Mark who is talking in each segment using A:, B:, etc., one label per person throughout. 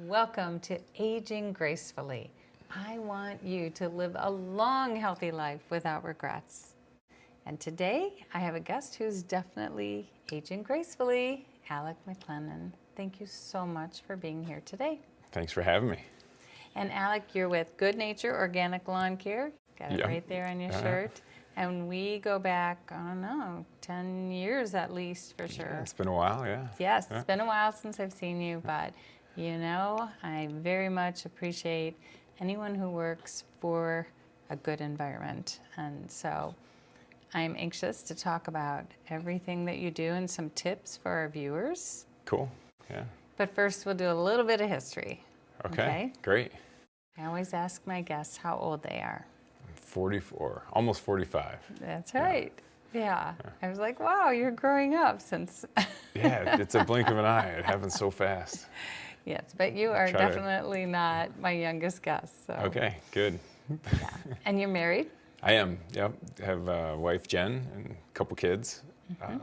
A: Welcome to Aging Gracefully. I want you to live a long, healthy life without regrets. And today I have a guest who's definitely aging gracefully, Alec McClennan. Thank you so much for being here today.
B: Thanks for having me.
A: And Alec, you're with Good Nature Organic Lawn Care. Got it right there on your shirt. And we go back, I don't know, 10 years at least for sure.
B: Yeah, it's been a while, yeah.
A: Yes, it's been a while since I've seen you, but you know, I very much appreciate anyone who works for a good environment. And so I'm anxious to talk about everything that you do and some tips for our viewers.
B: Cool, yeah.
A: But first we'll do a little bit of history.
B: Okay, great.
A: I always ask my guests how old they are.
B: 44, almost 45.
A: That's right. Yeah. I was like, wow, you're growing up since.
B: Yeah, it's a blink of an eye. It happens so fast.
A: Yes, but you are definitely not my youngest guest. So.
B: Okay, good.
A: Yeah. And you're married?
B: I am, yep. I have a wife, Jen, and a couple kids. I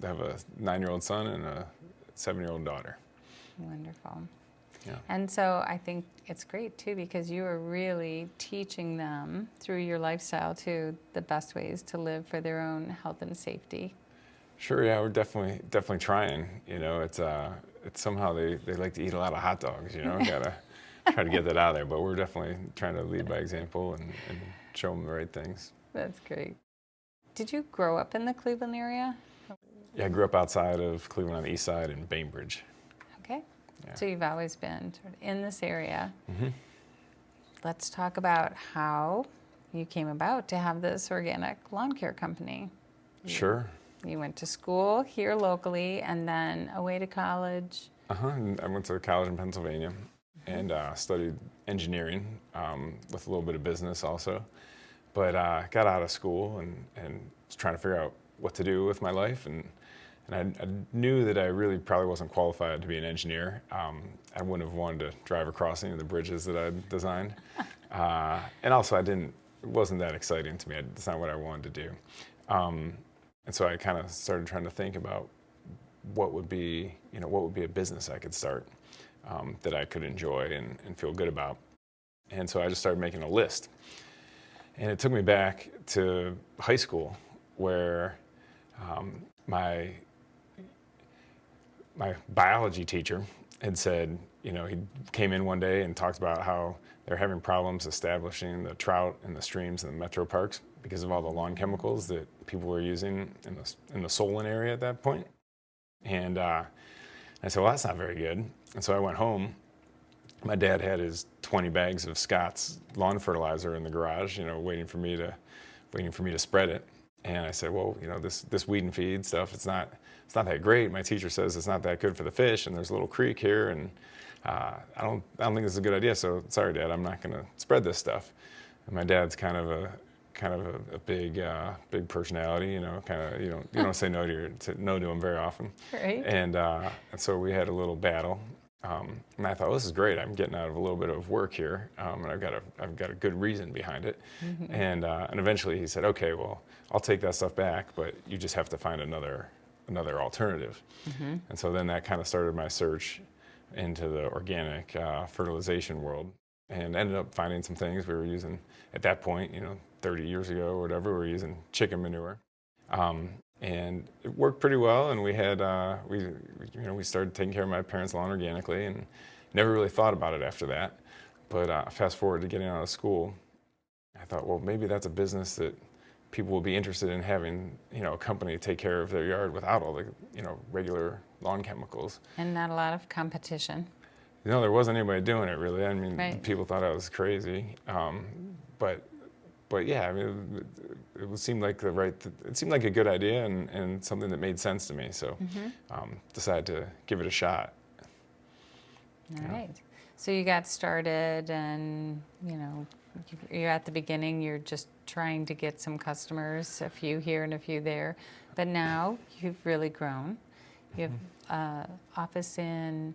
B: have a 9-year-old son and a 7-year-old daughter.
A: Wonderful.
B: Yeah.
A: And so I think it's great too because you are really teaching them through your lifestyle too the best ways to live for their own health and safety.
B: Sure, yeah, we're definitely trying. You know, it's somehow they like to eat a lot of hot dogs, you know, gotta try to get that out of there. But we're definitely trying to lead by example and show them the right things.
A: That's great. Did you grow up in the Cleveland area?
B: Yeah, I grew up outside of Cleveland on the east side in Bainbridge.
A: Okay.
B: Yeah.
A: So you've always been sort of in this area. Let's talk about how you came about to have this organic lawn care company.
B: Sure.
A: You went to school here locally and then away to college.
B: And I went to college in Pennsylvania and studied engineering with a little bit of business also. But got out of school and was trying to figure out what to do with my life. And I knew that I really probably wasn't qualified to be an engineer. I wouldn't have wanted to drive across any of the bridges that I'd designed. And also it wasn't that exciting to me. It's not what I wanted to do. And so I kind of started trying to think about what would be a business I could start that I could enjoy and feel good about. And so I just started making a list. And it took me back to high school where my biology teacher had said, you know, he came in one day and talked about how they're having problems establishing the trout in the streams in the metro parks because of all the lawn chemicals that people were using in the Solon area at that point. And I said, well, that's not very good. And so I went home. My dad had his 20 bags of Scott's lawn fertilizer in the garage, you know, waiting for me to spread it. And I said, well, you know, this weed and feed stuff, it's not that great. My teacher says it's not that good for the fish, and there's a little creek here, and I don't think this is a good idea. So sorry, Dad, I'm not going to spread this stuff. And my dad's kind of a big personality, you know. You don't say no to him very often.
A: Right.
B: And so we had a little battle. And I thought, well, this is great. I'm getting out of a little bit of work here, and I've got a good reason behind it. And eventually he said, okay, well, I'll take that stuff back, but you just have to find another alternative. And so then that kind of started my search into the organic fertilization world, and ended up finding some things we were using at that point, you know, 30 years ago or whatever. We were using chicken manure. And it worked pretty well, and we had we started taking care of my parents' lawn organically, and never really thought about it after that. But fast forward to getting out of school, I thought, well, maybe that's a business that people will be interested in having, you know, a company take care of their yard without all the, you know, regular lawn chemicals.
A: And not a lot of competition.
B: You know, there wasn't anybody doing it really. I mean,
A: right.
B: People thought I was crazy, but yeah, I mean, it seemed like a good idea and something that made sense to me. So decided to give it a shot.
A: All right. So you got started, and you know, you're at the beginning. You're just trying to get some customers, a few here and a few there. But now you've really grown. You have office in.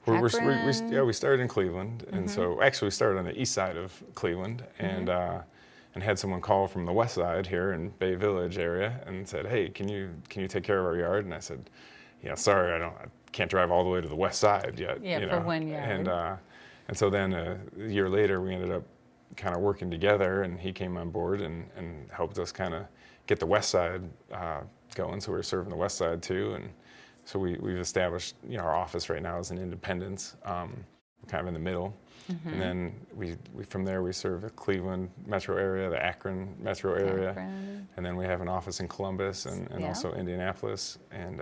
B: We started in Cleveland, and so actually we started on the east side of Cleveland, and had someone call from the west side here in Bay Village area and said, "Hey, can you take care of our yard?" And I said, "Yeah, sorry, can't drive all the way to the west side yet.
A: Yeah,
B: you
A: for
B: know?
A: 1 yard.
B: And so then a year later, we ended up kind of working together, and he came on board and helped us kind of get the west side going. So we were serving the west side too, and so we've established, our office right now is in Independence, kind of in the middle. And then we from there we serve the Cleveland metro area, the Akron metro area, and then we have an office in Columbus and also Indianapolis, and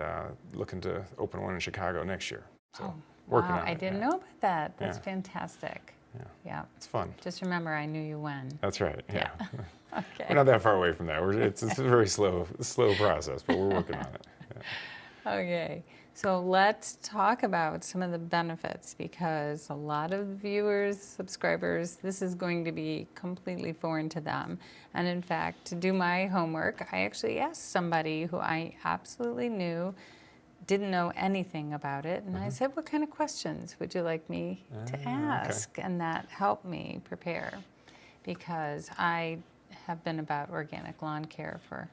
B: looking to open one in Chicago next year. So working on it.
A: I didn't know about that. That's fantastic. Yeah.
B: It's fun.
A: Just remember, I knew you when.
B: That's right. Yeah.
A: Okay.
B: We're not that far away from that. It's a very slow process, but we're working on it. Yeah.
A: Okay. So let's talk about some of the benefits, because a lot of viewers, subscribers, this is going to be completely foreign to them. And in fact, to do my homework, I actually asked somebody who I absolutely knew didn't know anything about it. And I said, what kind of questions would you like me to ask?
B: Okay.
A: And that helped me prepare, because I have been about organic lawn care for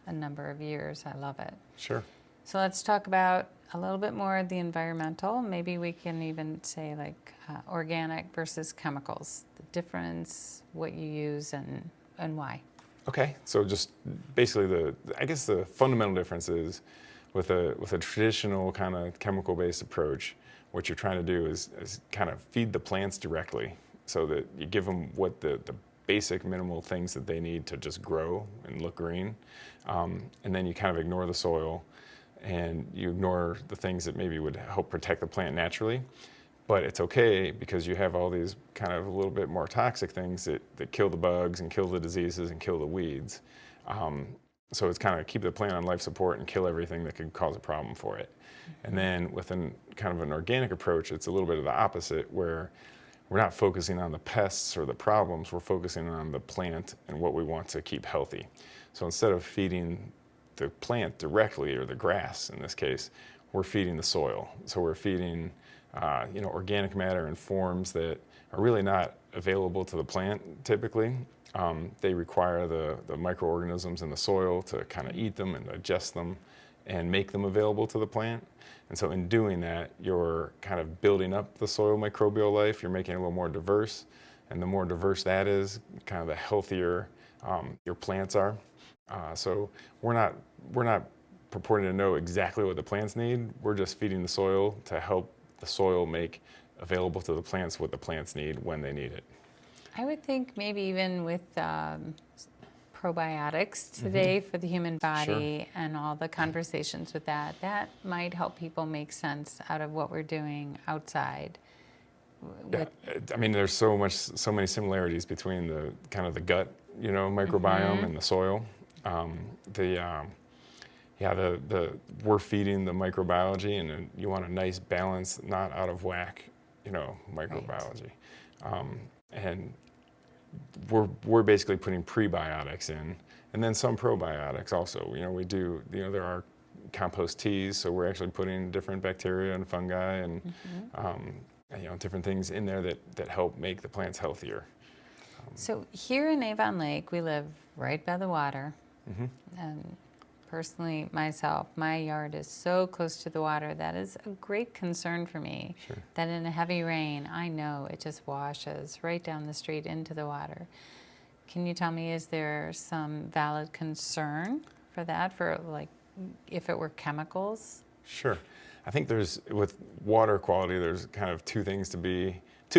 A: a number of years. I love it.
B: Sure.
A: So let's talk about a little bit more of the environmental. Maybe we can even say like organic versus chemicals, the difference, what you use, and why.
B: Okay. So just basically I guess the fundamental difference is with a traditional kind of chemical-based approach, what you're trying to do is kind of feed the plants directly, so that you give them what the basic minimal things that they need to just grow and look green, and then you kind of ignore the soil, and you ignore the things that maybe would help protect the plant naturally. But it's okay, because you have all these kind of a little bit more toxic things that kill the bugs and kill the diseases and kill the weeds. So it's kind of keep the plant on life support and kill everything that could cause a problem for it. And then with kind of an organic approach, it's a little bit of the opposite, where we're not focusing on the pests or the problems, we're focusing on the plant and what we want to keep healthy. So instead of feeding the plant directly, or the grass in this case, we're feeding the soil. So we're feeding organic matter in forms that are really not available to the plant typically. They require the microorganisms in the soil to kind of eat them and digest them and make them available to the plant. And so in doing that, you're kind of building up the soil microbial life, you're making it a little more diverse. And the more diverse that is, kind of the healthier your plants are. So we're not purporting to know exactly what the plants need. We're just feeding the soil to help the soil make available to the plants what the plants need when they need it.
A: I would think maybe even with probiotics today for the human body and all the conversations with that might help people make sense out of what we're doing outside.
B: I mean, there's so many similarities between the kind of the gut, microbiome and the soil. We're feeding the microbiology, and you want a nice balance, not out of whack, microbiology. And we're basically putting prebiotics in, and then some probiotics also. We do, there are compost teas, so we're actually putting different bacteria and fungi and different things in there that help make the plants healthier.
A: So here in Avon Lake, we live right by the water. And personally, myself, my yard is so close to the water. That is a great concern for me.
B: Sure.
A: That in a heavy rain, I know it just washes right down the street into the water. Can you tell me, is there some valid concern for that, for like if it were chemicals?
B: Sure. I think with water quality, there's kind of two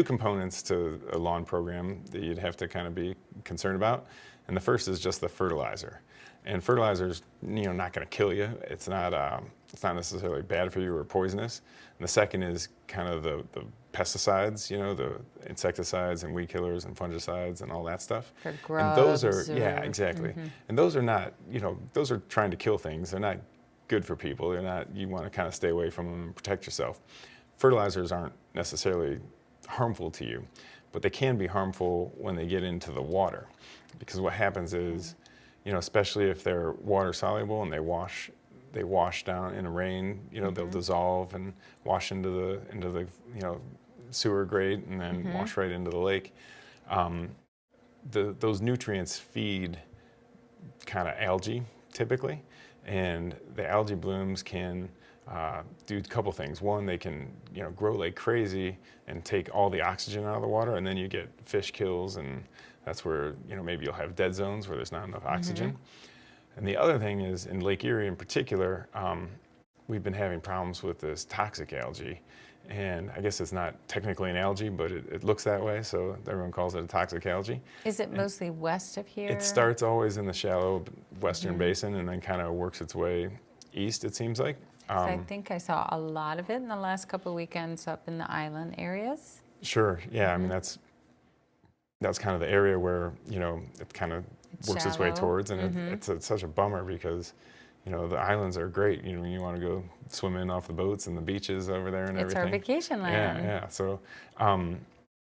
B: components to a lawn program that you'd have to kind of be concerned about. And the first is just the fertilizer. And fertilizer's, not going to kill you. It's not necessarily bad for you or poisonous. And the second is kind of the pesticides, the insecticides and weed killers and fungicides and all that stuff.
A: For grubs.
B: And those are, exactly. And those are not, those are trying to kill things. They're not good for people. You want to kind of stay away from them and protect yourself. Fertilizers aren't necessarily harmful to you, but they can be harmful when they get into the water. Because what happens is, especially if they're water soluble and they wash down in the rain, they'll dissolve and wash into the sewer grate and then wash right into the lake. Those nutrients feed kind of algae typically, and the algae blooms can do a couple things. One, they can grow like crazy and take all the oxygen out of the water, and then you get fish kills, and that's where maybe you'll have dead zones where there's not enough oxygen. And the other thing is, in Lake Erie in particular, we've been having problems with this toxic algae. And I guess it's not technically an algae, but it looks that way, so everyone calls it a toxic algae.
A: Is it mostly west of here?
B: It starts always in the shallow western basin and then kind of works its way east, it seems like.
A: I think I saw a lot of it in the last couple of weekends up in the island areas.
B: Sure, yeah, I mean, that's kind of the area where, it kind of works its way towards, and it's such a bummer because the islands are great. You want to go swimming off the boats and the beaches over there and everything.
A: It's our vacation land.
B: Yeah. So,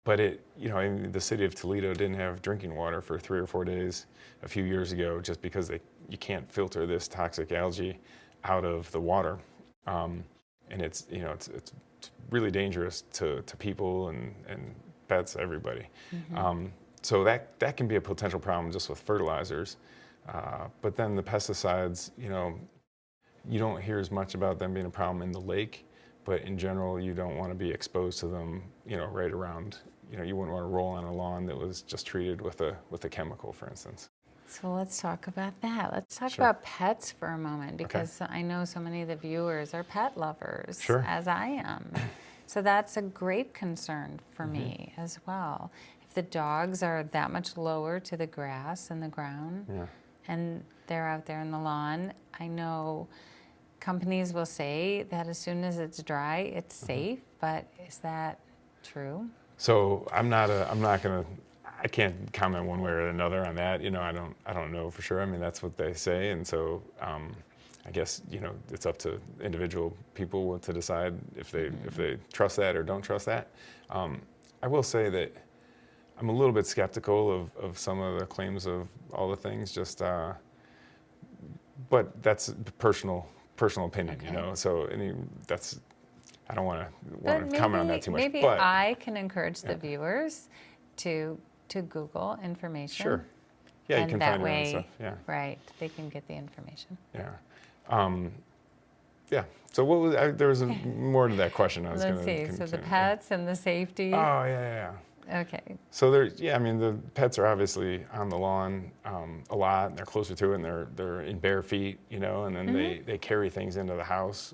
B: but the city of Toledo didn't have drinking water for 3 or 4 days a few years ago, just because you can't filter this toxic algae out of the water, and it's really dangerous to people and pets, everybody. So that can be a potential problem just with fertilizers. But then the pesticides, you don't hear as much about them being a problem in the lake, but in general, you don't want to be exposed to them, right around, you wouldn't want to roll on a lawn that was just treated with a chemical, for instance.
A: So let's talk about that. Let's talk
B: Sure.
A: about pets for a moment, because I know so many of the viewers are pet lovers,
B: Sure.
A: as I am. So that's a great concern for me as well. If the dogs are that much lower to the grass and the ground, and they're out there in the lawn, I know companies will say that as soon as it's dry, it's safe, but is that true?
B: So I can't comment one way or another on that. I don't know for sure. I mean, that's what they say, and so I guess it's up to individual people to decide if they trust that or don't trust that. I will say that I'm a little bit skeptical of some of the claims of all the things, but that's personal opinion, So I don't want to comment on that too much.
A: Maybe
B: but
A: I can encourage the viewers to Google information.
B: Sure. Yeah, you can
A: that
B: find your own
A: way,
B: stuff. Yeah.
A: right, they can get the information.
B: Yeah. Yeah. So there was more to that question. I was
A: Let's see. So the pets and the safety.
B: Oh, yeah.
A: Okay.
B: So the pets are obviously on the lawn a lot, and they're closer to it, and they're in bare feet, and then they carry things into the house,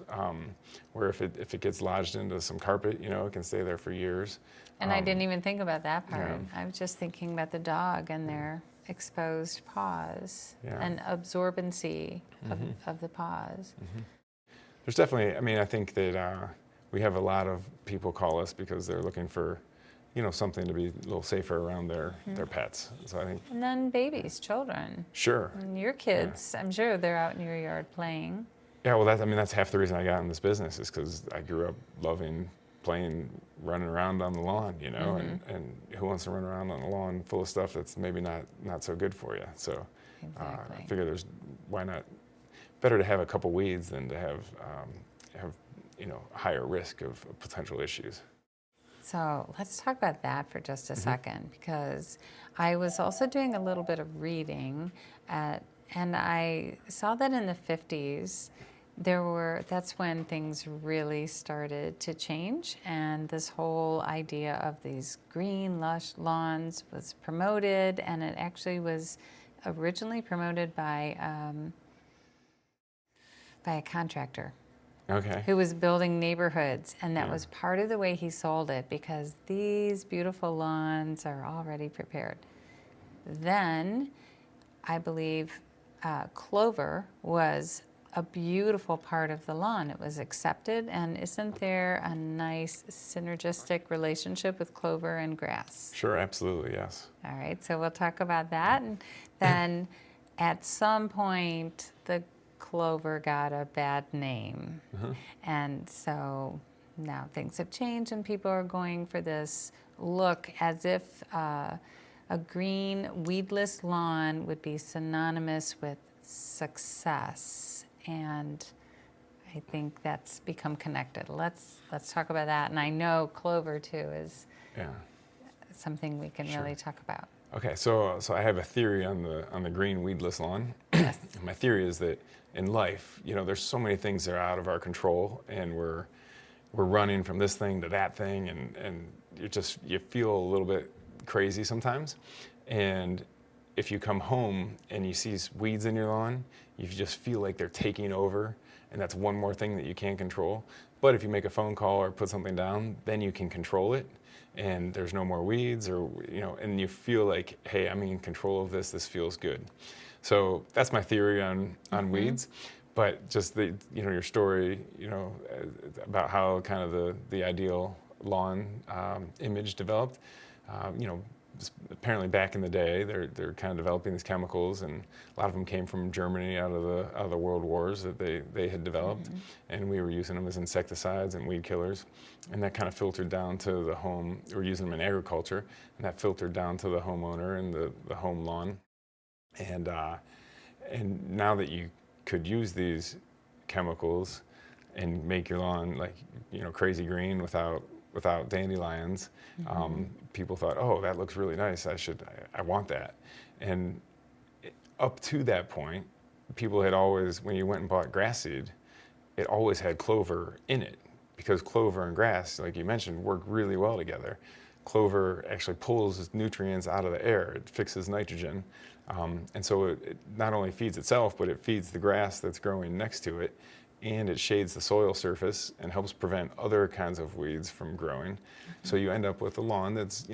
B: where if it gets lodged into some carpet, it can stay there for years.
A: And I didn't even think about that part.
B: Yeah.
A: I was just thinking about the dog and their exposed paws and absorbency of the paws.
B: There's definitely, I think that we have a lot of people call us because they're looking for something to be a little safer around their pets. So I think.
A: And then babies, children.
B: Sure.
A: And your kids, I'm sure they're out in your yard playing.
B: Yeah, well, that's half the reason I got in this business, is because I grew up loving playing, running around on the lawn, and who wants to run around on a lawn full of stuff that's maybe not so good for you? So
A: Exactly.
B: I figure why not? Better to have a couple weeds than to have higher risk of potential issues.
A: So let's talk about that for just a second, because I was also doing a little bit of reading and I saw that in the 50s, that's when things really started to change, and this whole idea of these green, lush lawns was promoted, and it actually was originally promoted by a contractor.
B: Okay.
A: Who was building neighborhoods, and that was part of the way he sold it, because these beautiful lawns are already prepared. Then, I believe, clover was a beautiful part of the lawn. It was accepted, and isn't there a nice synergistic relationship with clover and grass?
B: Sure, absolutely, yes.
A: All right, so we'll talk about that, and then at some point, the clover got a bad name. And so now things have changed, and people are going for this look as if a green, weedless lawn would be synonymous with success. And I think that's become connected. Let's talk about that. And I know clover too is something we can really talk about.
B: Okay, so I have a theory on the green weedless lawn.
A: Yes.
B: My theory is that in life, there's so many things that are out of our control, and we're running from this thing to that thing, and you feel a little bit crazy sometimes. And if you come home and you see weeds in your lawn, you just feel like they're taking over, and that's one more thing that you can't control. But if you make a phone call or put something down, then you can control it, and there's no more weeds, or and you feel like, hey, I'm in control of this. This feels good. So that's my theory on weeds. But just your story, about how kind of the ideal lawn image developed. Apparently back in the day, they're kind of developing these chemicals, and a lot of them came from Germany out of the world wars that they had developed, and we were using them as insecticides and weed killers, and that kind of filtered down to the home. We're using them in agriculture, and that filtered down to the homeowner and the home lawn, and now that you could use these chemicals and make your lawn like crazy green without dandelions, people thought, oh, that looks really nice. I want that. And up to that point, people had always, when you went and bought grass seed, it always had clover in it, because clover and grass, like you mentioned, work really well together. Clover actually pulls nutrients out of the air. It fixes nitrogen. And so it not only feeds itself, but it feeds the grass that's growing next to it, and it shades the soil surface and helps prevent other kinds of weeds from growing. So you end up with a lawn that's,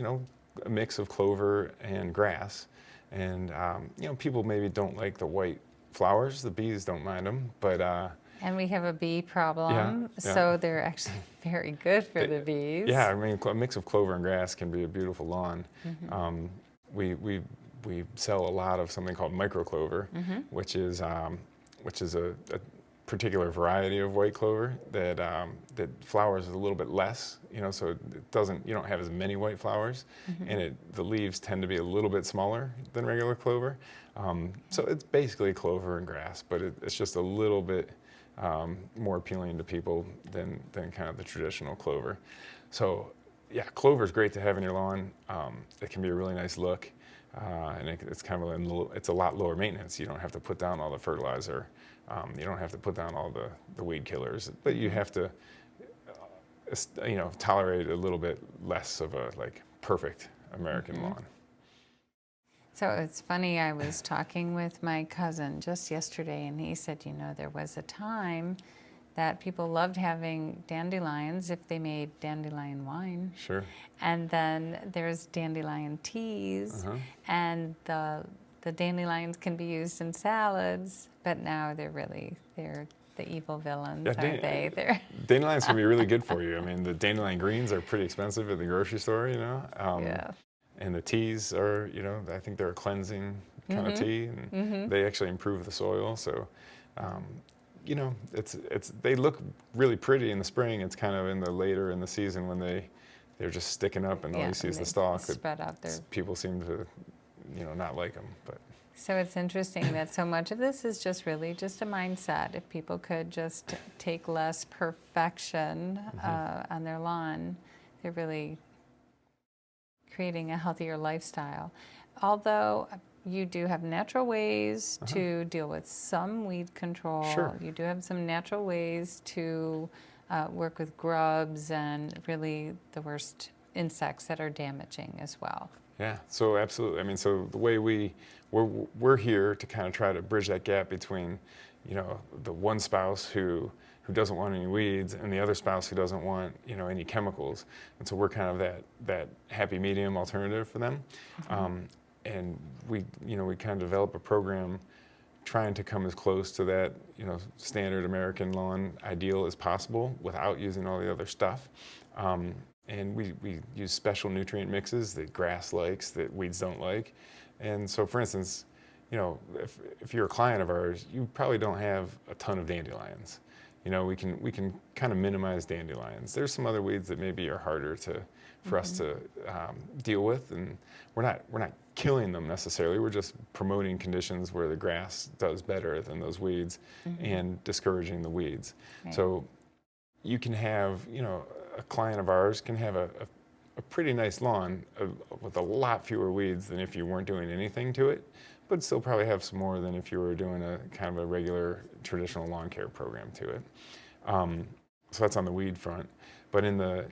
B: a mix of clover and grass. And, people maybe don't like the white flowers. The bees don't mind them, but...
A: And we have a bee problem,
B: yeah.
A: so they're actually very good for the bees.
B: Yeah, I mean, a mix of clover and grass can be a beautiful lawn. We sell a lot of something called microclover, which is a particular variety of white clover that flowers a little bit less, so you don't have as many white flowers, and the leaves tend to be a little bit smaller than regular clover. So it's basically clover and grass, but it's just a little bit more appealing to people than kind of the traditional clover. So yeah, clover is great to have in your lawn. It can be a really nice look, and it's kind of it's a lot lower maintenance. You don't have to put down all the fertilizer. You don't have to put down all the weed killers, but you have to, tolerate a little bit less of a perfect American lawn.
A: So it's funny, I was talking with my cousin just yesterday, and he said, there was a time that people loved having dandelions if they made dandelion wine.
B: Sure.
A: And then there's dandelion teas, and the dandelions can be used in salads, but now they're the evil villains, aren't they?
B: Dandelions can be really good for you. I mean, the dandelion greens are pretty expensive at the grocery store,
A: Yeah.
B: And the teas are, I think they're a cleansing kind of tea, and they actually improve the soil. So, they look really pretty in the spring. It's kind of in the later in the season when they're just sticking up, and all you see is the stalk.
A: Spread out there.
B: People seem to, not like them, but.
A: So it's interesting that so much of this is just really just a mindset. If people could just take less perfection on their lawn, they're really creating a healthier lifestyle. Although you do have natural ways to deal with some weed control.
B: Sure.
A: You do have some natural ways to work with grubs and really the worst insects that are damaging as well.
B: Yeah, so absolutely. I mean, so the way we're here to kind of try to bridge that gap between, the one spouse who doesn't want any weeds and the other spouse who doesn't want, any chemicals. And so we're kind of that happy medium alternative for them. And we kind of develop a program trying to come as close to that, standard American lawn ideal as possible without using all the other stuff. And we use special nutrient mixes that grass likes, that weeds don't like. And so, for instance, if you're a client of ours, you probably don't have a ton of dandelions. We can kind of minimize dandelions. There's some other weeds that maybe are harder for us to deal with, and we're not killing them necessarily. We're just promoting conditions where the grass does better than those weeds, and discouraging the weeds. Right. So you can have, a client of ours can have a a pretty nice lawn with a lot fewer weeds than if you weren't doing anything to it, but still probably have some more than if you were doing a kind of a regular traditional lawn care program to it. So that's on the weed front. But in the,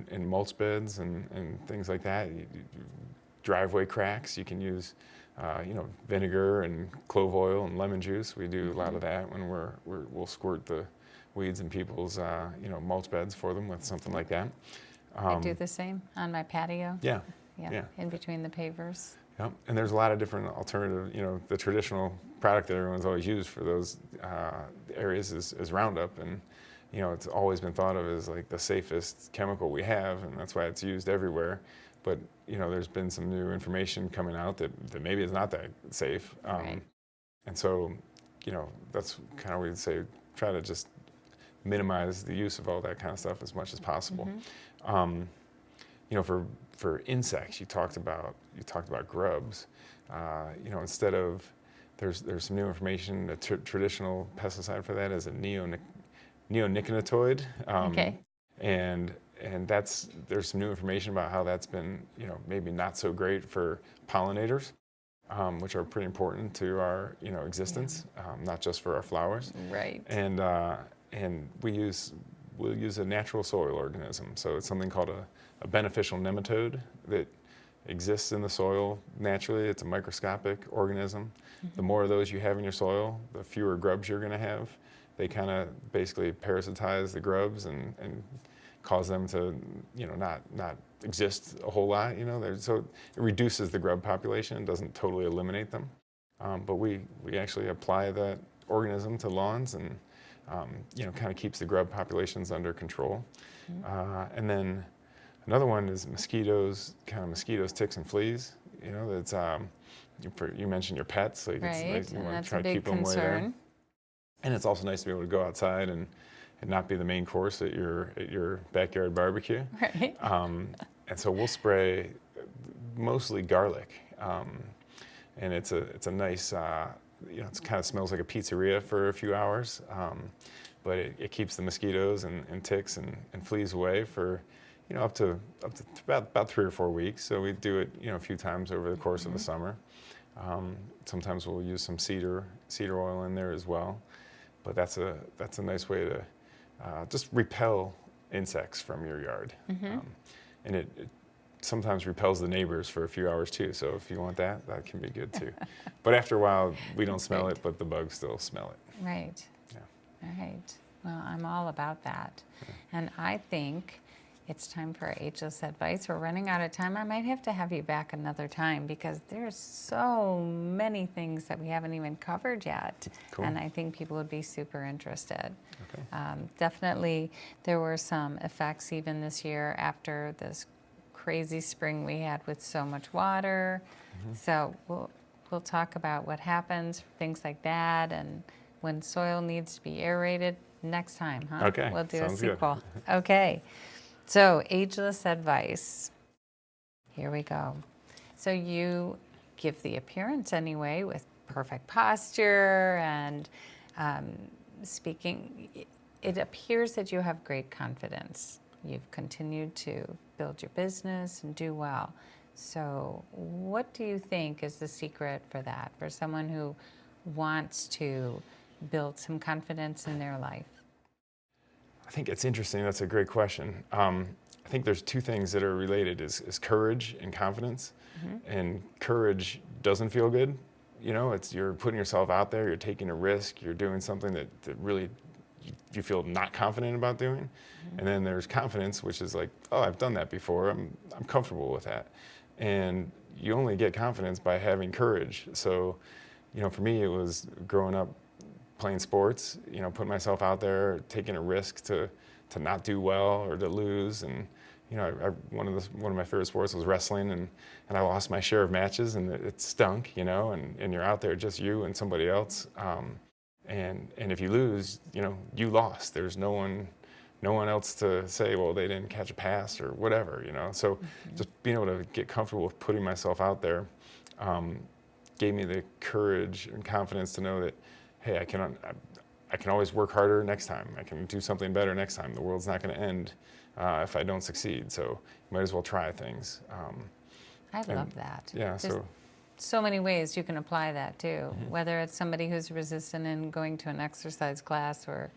B: in mulch beds and things like that, driveway cracks, you can use, vinegar and clove oil and lemon juice. We do a lot of that when we'll squirt the weeds in people's, mulch beds for them with something like that.
A: I do the same on my patio.
B: Yeah.
A: In between the pavers.
B: Yep. And there's a lot of different alternative, the traditional product that everyone's always used for those areas is Roundup. And, it's always been thought of as like the safest chemical we have, and that's why it's used everywhere. But, there's been some new information coming out that maybe is not that safe.
A: Right.
B: And so, that's kind of what we'd say, try to just minimize the use of all that kind of stuff as much as possible. For insects, you talked about grubs. Instead of there's some new information. The traditional pesticide for that is a neonicotinoid.
A: Okay.
B: And there's some new information about how that's been maybe not so great for pollinators, which are pretty important to our existence, not just for our flowers.
A: Right.
B: And we'll use a natural soil organism. So it's something called a beneficial nematode that exists in the soil naturally. It's a microscopic organism. The more of those you have in your soil, the fewer grubs you're going to have. They kind of basically parasitize the grubs and cause them to not exist a whole lot. So it reduces the grub population. It doesn't totally eliminate them. But we actually apply that organism to lawns and kind of keeps the grub populations under control. And then another one is mosquitoes, ticks, and fleas. That's you mentioned your pets, so you want to try to keep them away there. And it's also nice to be able to go outside and not be the main course at your backyard barbecue.
A: Right.
B: And so we'll spray mostly garlic, and it's a nice. It kind of smells like a pizzeria for a few hours, but it keeps the mosquitoes and ticks and fleas away for up to about 3 or 4 weeks. So we do it a few times over the course of the summer. Sometimes we'll use some cedar oil in there as well, but that's a nice way to just repel insects from your yard, and it sometimes repels the neighbors for a few hours too. So if you want that can be good too. But after a while, we don't smell it, but the bugs still smell it.
A: Right.
B: Yeah.
A: All right. Well, I'm all about that. And I think it's time for our ageless advice. We're running out of time. I might have to have you back another time because there's so many things that we haven't even covered yet.
B: Cool.
A: And I think people would be super interested.
B: Okay.
A: Definitely, there were some effects even this year after this crazy spring we had with so much water. So we'll talk about what happens, things like that, and when soil needs to be aerated next time, huh?
B: Okay.
A: We'll do
B: Sounds
A: a sequel. Good. Okay. So ageless advice. Here we go. So you give the appearance anyway with perfect posture and speaking. It appears that you have great confidence. You've continued to build your business and do well. So what do you think is the secret for that, for someone who wants to build some confidence in their life?
B: I think it's interesting. That's a great question. I think there's two things that are related is courage and confidence. And courage doesn't feel good. You're putting yourself out there, you're taking a risk, you're doing something that really you feel not confident about doing. And then there's confidence, which is like, oh, I've done that before. I'm comfortable with that. And you only get confidence by having courage. So, for me, it was growing up playing sports, putting myself out there, taking a risk to not do well or to lose. And, one of my favorite sports was wrestling, and I lost my share of matches, and it stunk, and you're out there just you and somebody else. And if you lose, you lost. There's no one else to say, well, they didn't catch a pass or whatever, So just being able to get comfortable with putting myself out there gave me the courage and confidence to know that, hey, I can always work harder next time. I can do something better next time. The world's not going to end if I don't succeed. So you might as well try things.
A: I love that.
B: Yeah.
A: There's so many ways you can apply that too, whether it's somebody who's resistant in going to an exercise class or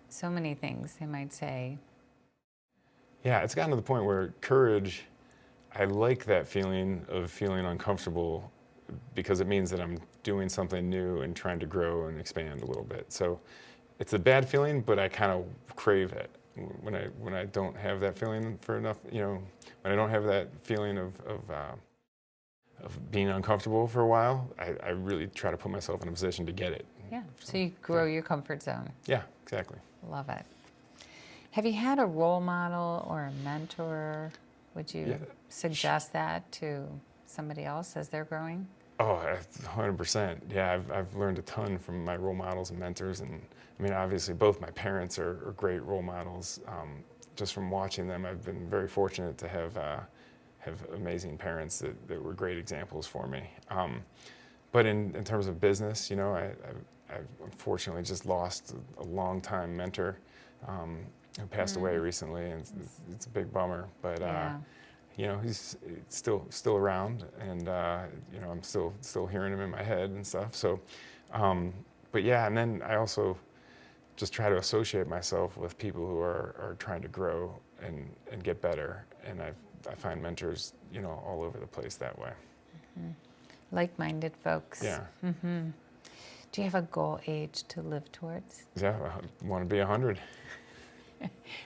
A: so many things they might say.
B: Yeah, it's gotten to the point where courage, I like that feeling of feeling uncomfortable because it means that I'm doing something new and trying to grow and expand a little bit. So it's a bad feeling, but I kind of crave it. When I don't have that feeling for enough, when I don't have that feeling of being uncomfortable for a while, I really try to put myself in a position to get it.
A: Yeah, so you grow your comfort zone.
B: Yeah, exactly.
A: Love it. Have you had a role model or a mentor? Would you suggest that to somebody else as they're growing?
B: Oh, 100%. Yeah, I've learned a ton from my role models and mentors. And I mean, obviously, both my parents are great role models. Just from watching them, I've been very fortunate to have amazing parents that were great examples for me. But in terms of business, I've unfortunately just lost a long-time mentor who passed away recently, and it's a big bummer. But he's still around, and I'm still hearing him in my head and stuff. So, but yeah, and then I also just try to associate myself with people who are trying to grow and get better, and I find mentors, all over the place that way.
A: Like-minded folks.
B: Yeah.
A: Do you have a goal age to live towards?
B: Yeah, I want to be 100.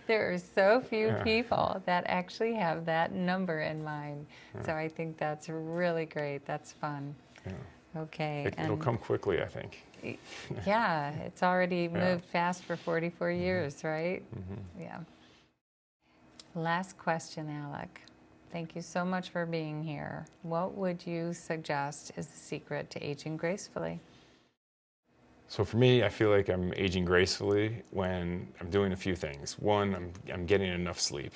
A: There are so few people that actually have that number in mind.
B: Yeah.
A: So I think that's really great. That's fun.
B: Yeah.
A: Okay.
B: It'll come quickly, I think.
A: Yeah, it's already moved fast for 44 years, right? Yeah. Last question, Alec. Thank you so much for being here. What would you suggest is the secret to aging gracefully?
B: So for me, I feel like I'm aging gracefully when I'm doing a few things. One, I'm getting enough sleep.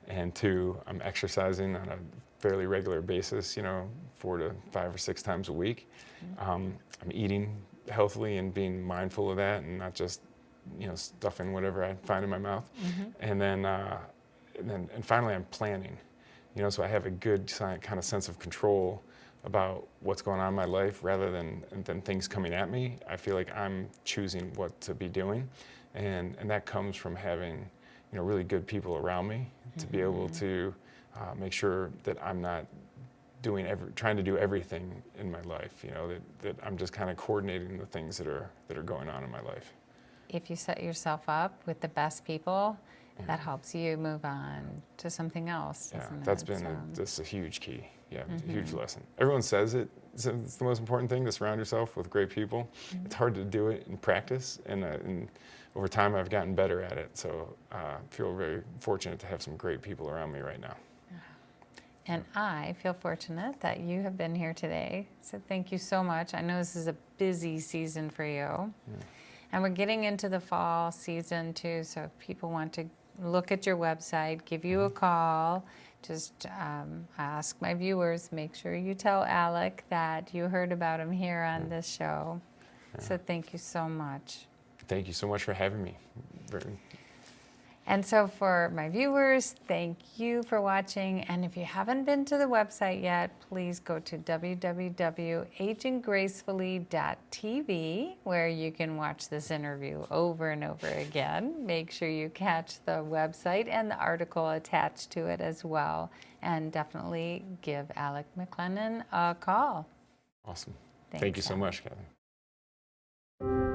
B: And two, I'm exercising on a fairly regular basis, 4 to 5 or 6 times a week. I'm eating healthily and being mindful of that and not just, stuffing whatever I find in my mouth. And then finally, I'm planning. So I have a good kind of sense of control about what's going on in my life rather than things coming at me. I feel like I'm choosing what to be doing, and that comes from having really good people around me to be able to make sure that I'm not trying to do everything in my life. That I'm just kind of coordinating the things that are going on in my life.
A: If you set yourself up with the best people, that helps you move on to something else.
B: Yeah,
A: Doesn't
B: that's
A: it?
B: been that's a huge key. Yeah, a huge lesson. Everyone says it. It's the most important thing to surround yourself with great people. It's hard to do it in practice, and over time I've gotten better at it. So I feel very fortunate to have some great people around me right now.
A: And I feel fortunate that you have been here today. So thank you so much. I know this is a busy season for you. And we're getting into the fall season too. So if people want to look at your website, give you a call, just ask my viewers, make sure you tell Alec that you heard about him here on this show. So thank you so much.
B: Thank you so much for having me.
A: And so for my viewers, thank you for watching. And if you haven't been to the website yet, please go to www.aginggracefully.tv, where you can watch this interview over and over again. Make sure you catch the website and the article attached to it as well. And definitely give Alec McClennan a call.
B: Awesome.
A: Thanks,
B: Thank you so
A: Alec.
B: much, Kathryn.